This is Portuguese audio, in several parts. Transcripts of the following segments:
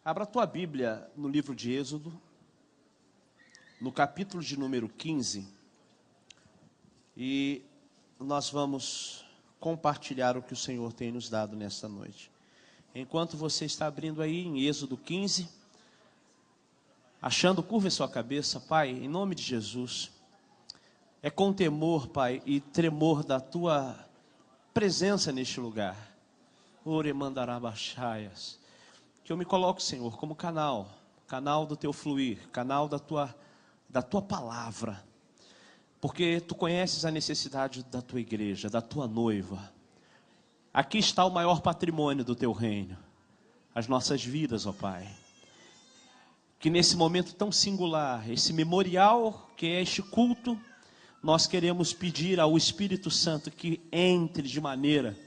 Abra a tua Bíblia no livro de Êxodo, no capítulo de número 15, e nós vamos compartilhar o que o Senhor tem nos dado nesta noite. Enquanto você está abrindo aí em Êxodo 15, achando, curva a sua cabeça, Pai, em nome de Jesus, é com temor, Pai, e tremor da tua presença neste lugar, Oremandarabachaias, que eu me coloco, Senhor, como canal do teu fluir, canal da tua palavra, porque tu conheces a necessidade da tua igreja, da tua noiva. Aqui está o maior patrimônio do teu reino, as nossas vidas, ó Pai. Que nesse momento tão singular, esse memorial que é este culto, nós queremos pedir ao Espírito Santo que entre de maneira,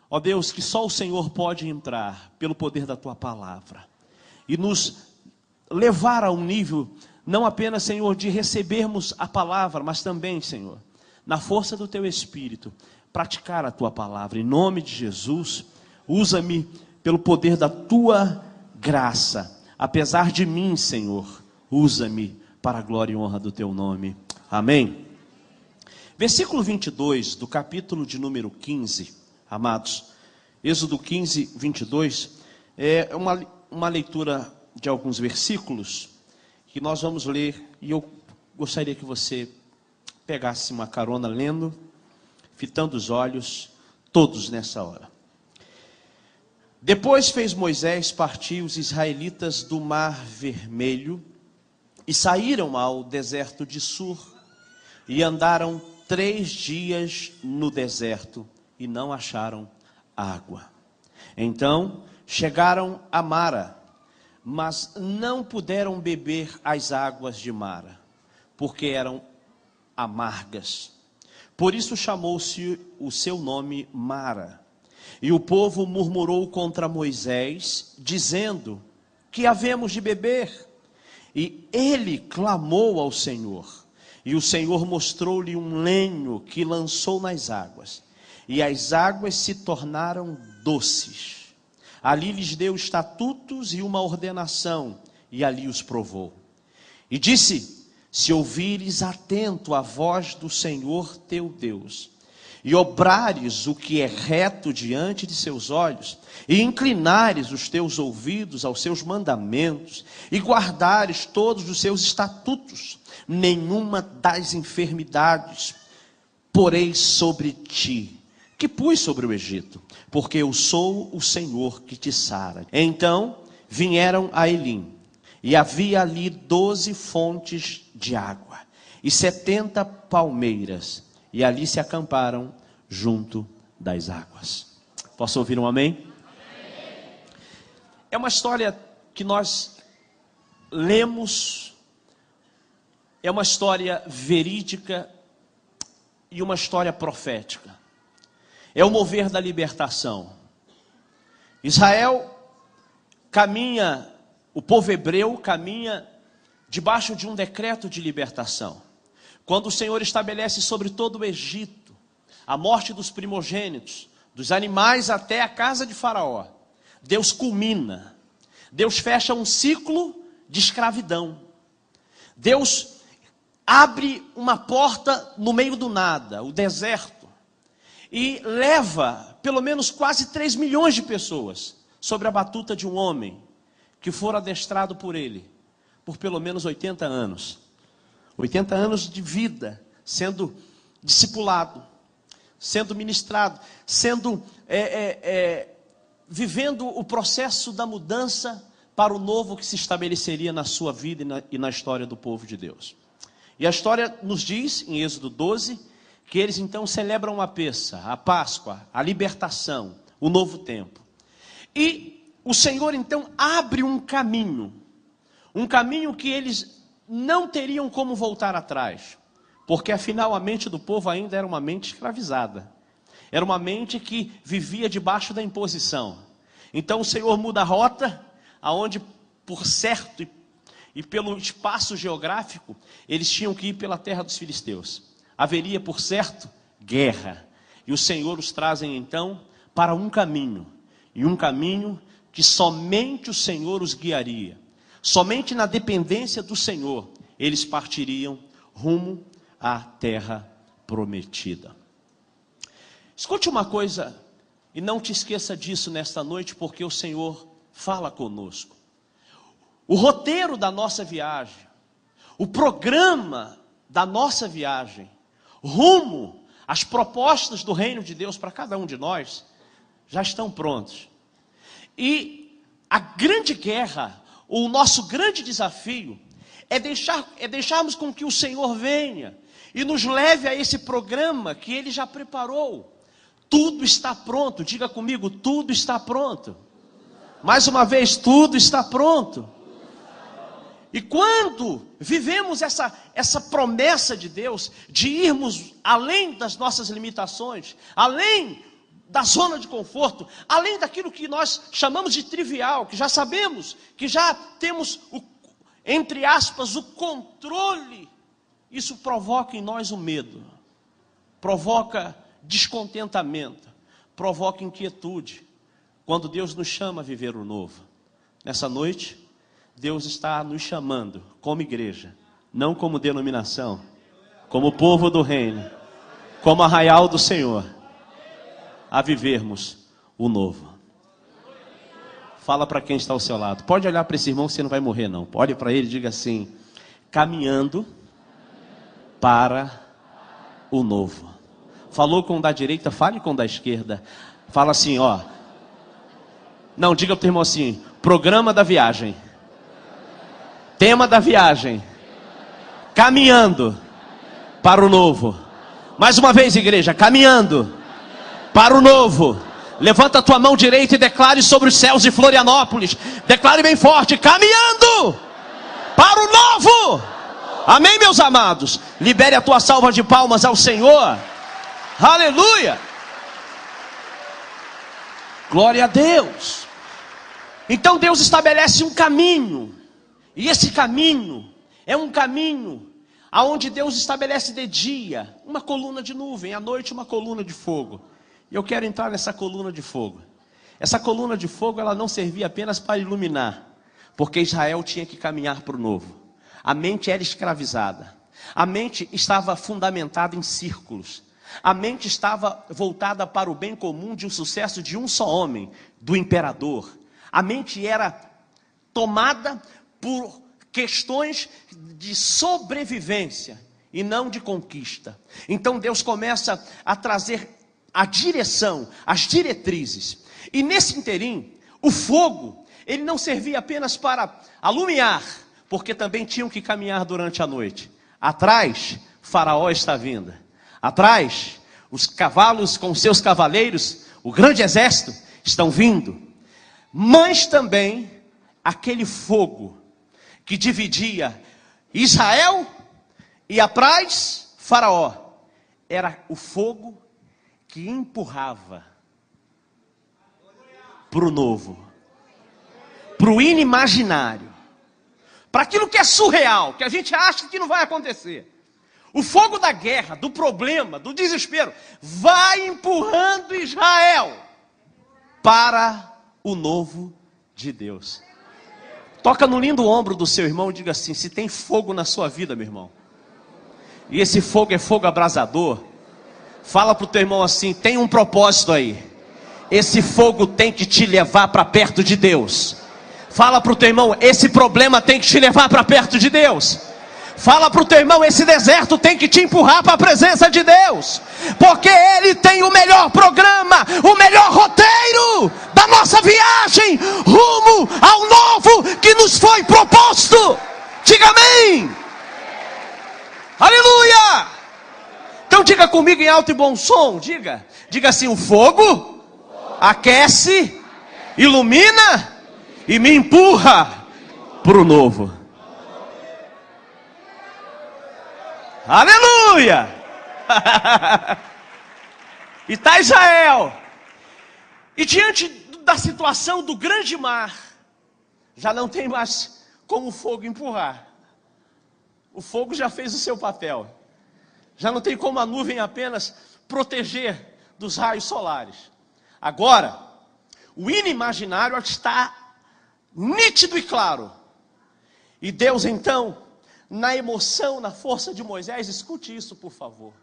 ó Deus, que só o Senhor pode entrar pelo poder da tua palavra e nos levar a um nível, não apenas, Senhor, de recebermos a palavra, mas também, Senhor, na força do teu Espírito, praticar a tua palavra. Em nome de Jesus, usa-me pelo poder da tua graça. Apesar de mim, Senhor, usa-me para a glória e honra do teu nome. Amém. Versículo 22 do capítulo de número 15, amados, Êxodo 15, 22, é uma leitura de alguns versículos que nós vamos ler, e eu gostaria que você pegasse uma carona lendo, fitando os olhos, todos nessa hora. Depois fez Moisés partir os israelitas do Mar Vermelho e saíram ao deserto de Sur e andaram 3 dias no deserto e não acharam água. Então chegaram a Mara, mas não puderam beber as águas de Mara, porque eram amargas. Por isso chamou-se o seu nome Mara. E o povo murmurou contra Moisés, dizendo: que havemos de beber? E ele clamou ao Senhor, e o Senhor mostrou-lhe um lenho que lançou nas águas, e as águas se tornaram doces. Ali lhes deu estatutos e uma ordenação, e ali os provou. E disse: se ouvires atento a voz do Senhor teu Deus, e obrares o que é reto diante de seus olhos, e inclinares os teus ouvidos aos seus mandamentos, e guardares todos os seus estatutos, nenhuma das enfermidades porei sobre ti, que pus sobre o Egito, porque eu sou o Senhor que te sara. Então vieram a Elim, e havia ali 12 fontes de água, e 70 palmeiras, e ali se acamparam junto das águas. Posso ouvir um amém? Amém. É uma história que nós lemos, é uma história verídica e uma história profética. É o mover da libertação. Israel caminha, o povo hebreu caminha debaixo de um decreto de libertação. Quando o Senhor estabelece sobre todo o Egito a morte dos primogênitos, dos animais até a casa de Faraó, Deus culmina, Deus fecha um ciclo de escravidão. Deus abre uma porta no meio do nada, o deserto, e leva pelo menos quase 3 milhões de pessoas sobre a batuta de um homem que fora adestrado por ele por pelo menos 80 anos. 80 anos de vida, sendo discipulado, sendo ministrado, sendo vivendo o processo da mudança para o novo que se estabeleceria na sua vida e na história do povo de Deus. E a história nos diz, em Êxodo 12, que eles então celebram a Pêssah, a Páscoa, a libertação, o novo tempo. E o Senhor então abre um caminho que eles não teriam como voltar atrás, porque afinal a mente do povo ainda era uma mente escravizada, era uma mente que vivia debaixo da imposição. Então o Senhor muda a rota, aonde por certo e pelo espaço geográfico, eles tinham que ir pela terra dos filisteus. Haveria, por certo, guerra. E o Senhor os trazem então para um caminho. E um caminho que somente o Senhor os guiaria. Somente na dependência do Senhor eles partiriam rumo à terra prometida. Escute uma coisa e não te esqueça disso nesta noite, porque o Senhor fala conosco. O roteiro da nossa viagem, o programa da nossa viagem, rumo às propostas do reino de Deus para cada um de nós, já estão prontos. E a grande guerra, o nosso grande desafio, é deixarmos com que o Senhor venha e nos leve a esse programa que Ele já preparou. Tudo está pronto, diga comigo, tudo está pronto. Mais uma vez, tudo está pronto. E quando vivemos essa promessa de Deus, de irmos além das nossas limitações, além da zona de conforto, além daquilo que nós chamamos de trivial, que já sabemos, que já temos, entre aspas, o controle, isso provoca em nós o medo, provoca descontentamento, provoca inquietude, quando Deus nos chama a viver o novo. Nessa noite, Deus está nos chamando como igreja, não como denominação, como povo do reino, como arraial do Senhor, a vivermos o novo. Fala para quem está ao seu lado. Pode olhar para esse irmão que você não vai morrer não. Olhe para ele e diga assim: caminhando para o novo. Falou com o da direita, fale com o da esquerda. Fala assim, ó. Não, diga para o irmão assim: programa da viagem. Tema da viagem: caminhando para o novo. Mais uma vez, igreja, caminhando para o novo. Levanta a tua mão direita e declare sobre os céus de Florianópolis. Declare bem forte: caminhando para o novo. Amém, meus amados? Libere a tua salva de palmas ao Senhor. Aleluia. Glória a Deus. Então Deus estabelece um caminho. E esse caminho é um caminho aonde Deus estabelece de dia uma coluna de nuvem, à noite uma coluna de fogo. E eu quero entrar nessa coluna de fogo. Essa coluna de fogo, ela não servia apenas para iluminar, porque Israel tinha que caminhar para o novo. A mente era escravizada. A mente estava fundamentada em círculos. A mente estava voltada para o bem comum de um sucesso de um só homem, do imperador. A mente era tomada por questões de sobrevivência e não de conquista. Então Deus começa a trazer a direção, as diretrizes. E nesse interim, o fogo, ele não servia apenas para alumiar, porque também tinham que caminhar durante a noite. Atrás, Faraó está vindo. Atrás, os cavalos com seus cavaleiros, o grande exército, estão vindo. Mas também, aquele fogo que dividia Israel e atrás Faraó, era o fogo que empurrava para o novo, para o inimaginário, para aquilo que é surreal, que a gente acha que não vai acontecer. O fogo da guerra, do problema, do desespero, vai empurrando Israel para o novo de Deus. Toca no lindo ombro do seu irmão e diga assim: se tem fogo na sua vida, meu irmão, e esse fogo é fogo abrasador, fala para o teu irmão assim: tem um propósito aí. Esse fogo tem que te levar para perto de Deus. Fala para o teu irmão: esse problema tem que te levar para perto de Deus. Fala para o teu irmão: esse deserto tem que te empurrar para a presença de Deus, porque Ele tem o melhor programa, o melhor roteiro da nossa viagem rumo ao novo que nos foi proposto. Diga amém. Aleluia. Então diga comigo em alto e bom som. Diga assim: o fogo aquece, ilumina e me empurra para o novo. Aleluia! E está Israel. E diante da situação do grande mar, já não tem mais como o fogo empurrar. O fogo já fez o seu papel. Já não tem como a nuvem apenas proteger dos raios solares. Agora, O inimaginário está nítido e claro. E Deus então, na emoção, na força de Moisés, escute isso por favor.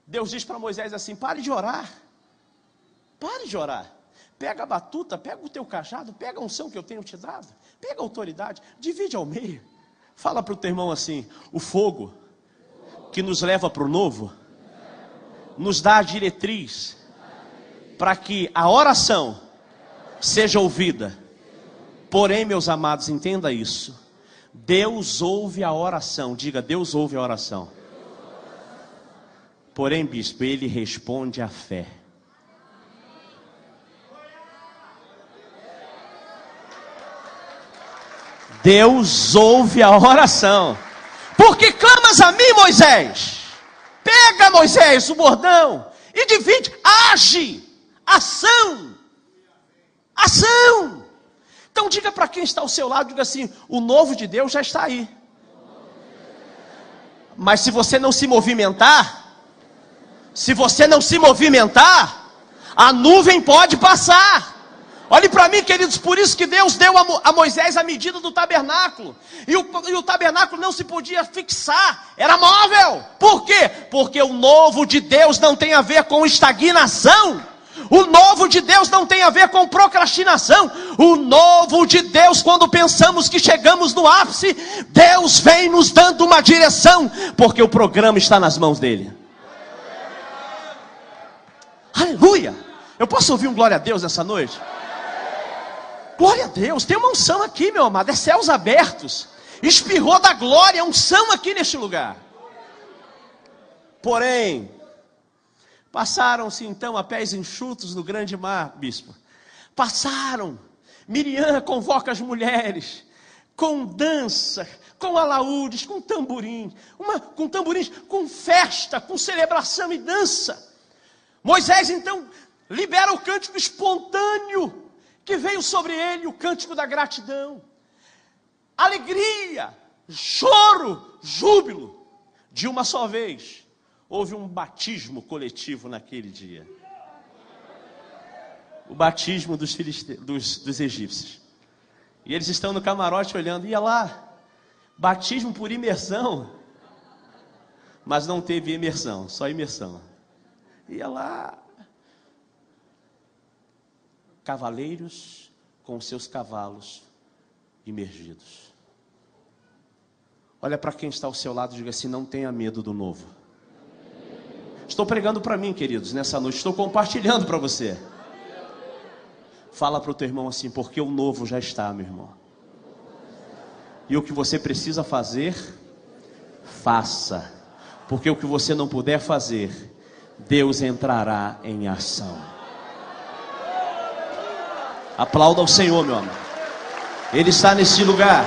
Deus diz para Moisés assim: pare de orar. Pare de orar. Pega a batuta, pega o teu cajado, pega a unção que eu tenho te dado, pega a autoridade, divide ao meio. Fala para o teu irmão assim: o fogo que nos leva para o novo, nos dá a diretriz para que a oração seja ouvida. Porém, meus amados, entenda isso: Deus ouve a oração. Diga: Deus ouve a oração. Porém, bispo, Ele responde à fé. Deus ouve a oração. Porque clamas a mim, Moisés. Pega, Moisés, o bordão e divide. Age. Ação. Ação. Então diga para quem está ao seu lado, diga assim: o novo de Deus já está aí. Mas se você não se movimentar, a nuvem pode passar. Olhe para mim, queridos, por isso que Deus deu a Moisés a medida do tabernáculo. E o tabernáculo não se podia fixar, era móvel. Por quê? Porque o novo de Deus não tem a ver com estagnação. O novo de Deus não tem a ver com procrastinação. O novo de Deus, quando pensamos que chegamos no ápice, Deus vem nos dando uma direção, porque o programa está nas mãos dele. Aleluia! Eu posso ouvir um glória a Deus nessa noite? Glória a Deus, tem uma unção aqui, meu amado, é céus abertos, espirrou da glória, unção aqui neste lugar. Porém, passaram-se então a pés enxutos no grande mar, bispo. Passaram, Miriam convoca as mulheres, com dança, com alaúdes, com tamborins, com festa, com celebração e dança. Moisés então libera o cântico espontâneo, que veio sobre ele, o cântico da gratidão, alegria, choro, júbilo. De uma só vez, houve um batismo coletivo naquele dia. O batismo dos egípcios. E eles estão no camarote olhando, ia lá, batismo por imersão. Mas não teve imersão, só imersão. Ia lá, cavaleiros com seus cavalos imergidos. Olha para quem está ao seu lado e diga assim: não tenha medo do novo. Estou pregando para mim, queridos, nessa noite, estou compartilhando para você. Fala para o teu irmão assim: porque o novo já está, meu irmão. E o que você precisa fazer, faça. Porque o que você não puder fazer, Deus entrará em ação. Aplauda o Senhor, meu amor. Ele está nesse lugar.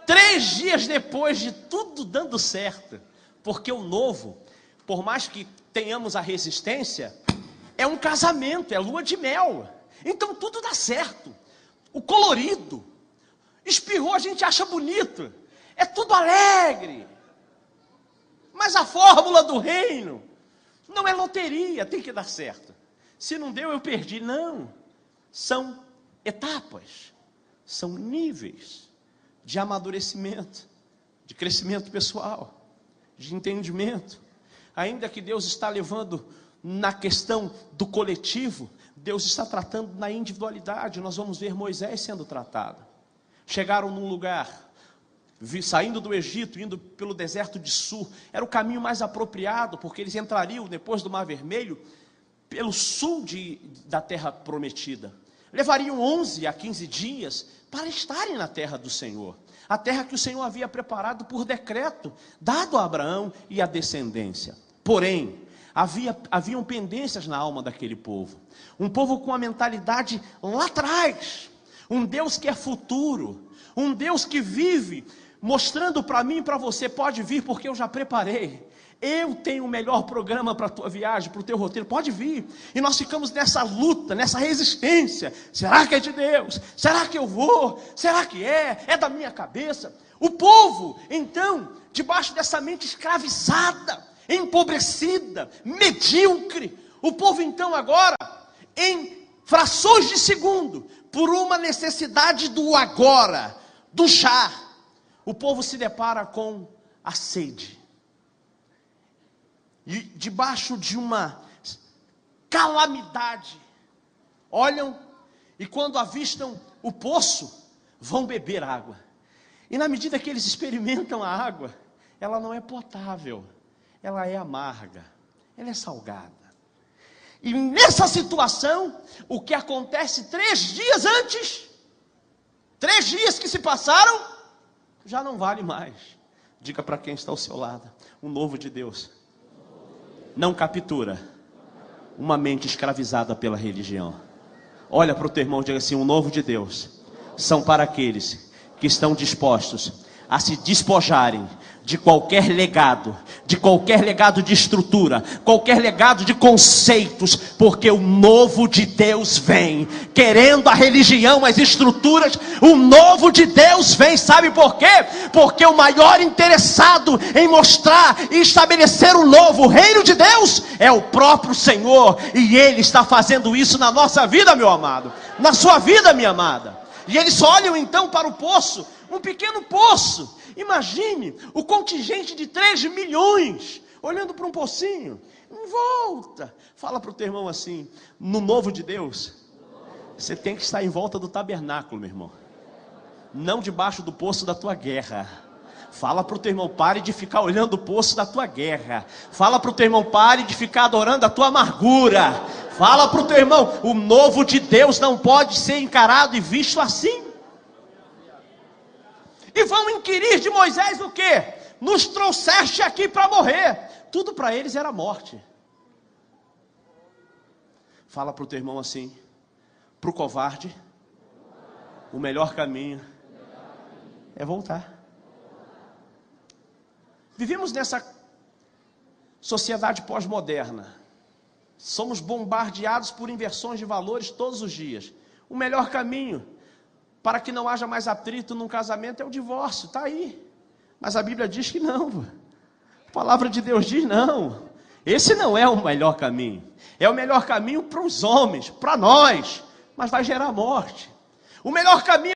Três dias depois de tudo dando certo, porque o novo, por mais que tenhamos a resistência, é um casamento, é lua de mel. Então tudo dá certo. O colorido, espirrou, a gente acha bonito. É tudo alegre. Mas a fórmula do reino não é loteria, tem que dar certo. Se não deu, eu perdi. Não. São etapas, são níveis de amadurecimento, de crescimento pessoal, de entendimento. Ainda que Deus está levando na questão do coletivo, Deus está tratando na individualidade. Nós vamos ver Moisés sendo tratado. Chegaram num lugar, saindo do Egito, indo pelo deserto de Sur, era o caminho mais apropriado, porque eles entrariam depois do Mar Vermelho, pelo sul da terra prometida. Levariam 11 a 15 dias para estarem na terra do Senhor, a terra que o Senhor havia preparado por decreto, dado a Abraão e a descendência. Porém, haviam pendências na alma daquele povo, um povo com a mentalidade lá atrás, um Deus que é futuro, um Deus que vive, mostrando para mim e para você: pode vir porque eu já preparei. Eu tenho o melhor programa para a tua viagem, para o teu roteiro, pode vir. E nós ficamos nessa luta, nessa resistência. Será que é de Deus? Será que eu vou? Será que é? É da minha cabeça? O povo, então, debaixo dessa mente escravizada, empobrecida, medíocre, o povo então agora, em frações de segundo, por uma necessidade do agora, do já, o povo se depara com a sede. E debaixo de uma calamidade, olham e quando avistam o poço, vão beber água. E na medida que eles experimentam a água, ela não é potável, ela é amarga, ela é salgada. E nessa situação, o que acontece 3 dias antes, 3 dias que se passaram, já não vale mais. Diga para quem está ao seu lado, o novo de Deus não captura uma mente escravizada pela religião. Olha para o teu irmão e diga assim: o novo de Deus são para aqueles que estão dispostos a se despojarem de qualquer legado de estrutura, qualquer legado de conceitos, porque o novo de Deus vem, querendo a religião, as estruturas, o novo de Deus vem, sabe por quê? Porque o maior interessado em mostrar e estabelecer o novo, o reino de Deus, é o próprio Senhor, e Ele está fazendo isso na nossa vida, meu amado, na sua vida, minha amada. E eles olham então para o poço, um pequeno poço. Imagine o contingente de 3 milhões, olhando para um pocinho, em volta. Fala para o teu irmão assim: no novo de Deus, você tem que estar em volta do tabernáculo, meu irmão, não debaixo do poço da tua guerra. Fala para o teu irmão: pare de ficar olhando o poço da tua guerra. Fala para o teu irmão: pare de ficar adorando a tua amargura. Fala para o teu irmão: o novo de Deus não pode ser encarado e visto assim. E vão inquirir de Moisés o quê? Nos trouxeste aqui para morrer. Tudo para eles era morte. Fala para o teu irmão assim: para o covarde, o melhor caminho é voltar. Vivemos nessa sociedade pós-moderna. Somos bombardeados por inversões de valores todos os dias. O melhor caminho para que não haja mais atrito num casamento é o divórcio, está aí. Mas a Bíblia diz que não. A palavra de Deus diz não. Esse não é o melhor caminho. É o melhor caminho para os homens, para nós, mas vai gerar morte. O melhor caminho